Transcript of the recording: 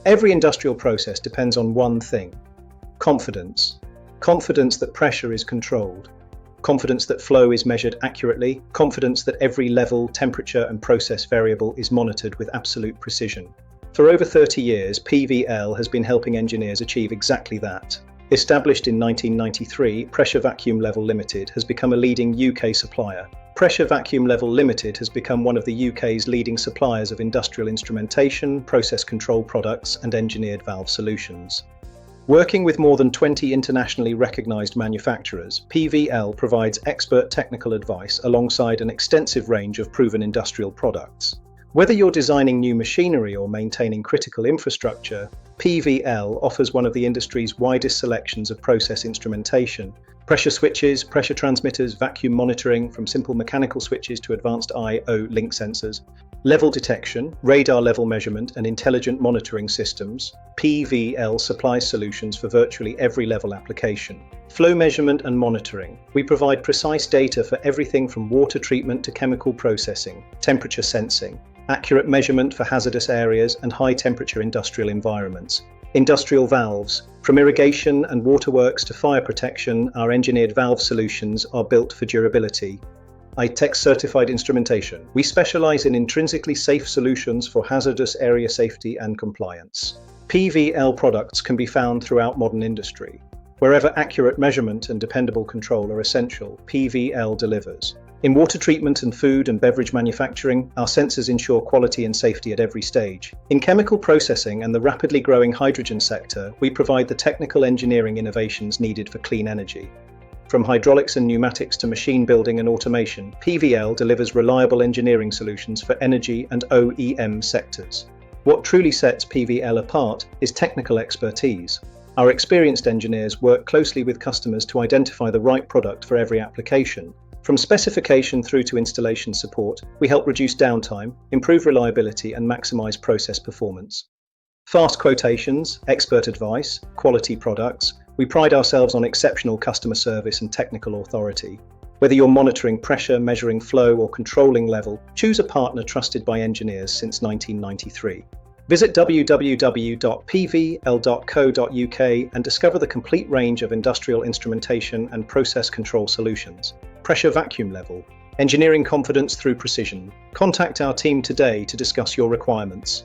Every industrial process depends on one thing: confidence. Confidence that pressure is controlled. Confidence that flow is measured accurately. Confidence that every level, temperature, and process variable is monitored with absolute precision. For over 30 years, PVL has been helping engineers achieve exactly that. Established in 1993, Pressure Vacuum Level Limited has become a leading UK supplier. Pressure Vacuum Level Limited has become one of the UK's leading suppliers of industrial instrumentation, process control products, and engineered valve solutions. Working with more than 20 internationally recognised manufacturers, PVL provides expert technical advice alongside an extensive range of proven industrial products. Whether you're designing new machinery or maintaining critical infrastructure, PVL offers one of the industry's widest selections of process instrumentation. Pressure switches, pressure transmitters, vacuum monitoring, from simple mechanical switches to advanced I/O link sensors, level detection, radar level measurement, and intelligent monitoring systems. PVL supplies solutions for virtually every level application. Flow measurement and monitoring. We provide precise data for everything from water treatment to chemical processing, temperature sensing, accurate measurement for hazardous areas and high-temperature industrial environments. Industrial valves. From irrigation and waterworks to fire protection, our engineered valve solutions are built for durability. ITEX certified instrumentation. We specialize in intrinsically safe solutions for hazardous area safety and compliance. PVL products can be found throughout modern industry. Wherever accurate measurement and dependable control are essential, PVL delivers. In water treatment and food and beverage manufacturing, our sensors ensure quality and safety at every stage. In chemical processing and the rapidly growing hydrogen sector, we provide the technical engineering innovations needed for clean energy. From hydraulics and pneumatics to machine building and automation, PVL delivers reliable engineering solutions for energy and OEM sectors. What truly sets PVL apart is technical expertise. Our experienced engineers work closely with customers to identify the right product for every application. From specification through to installation support, we help reduce downtime, improve reliability, and maximize process performance. Fast quotations, expert advice, quality products. We pride ourselves on exceptional customer service and technical authority. Whether you're monitoring pressure, measuring flow, or controlling level, choose a partner trusted by engineers since 1993. Visit www.pvl.co.uk and discover the complete range of industrial instrumentation and process control solutions. Pressure Vacuum Level. Engineering confidence through precision. Contact our team today to discuss your requirements.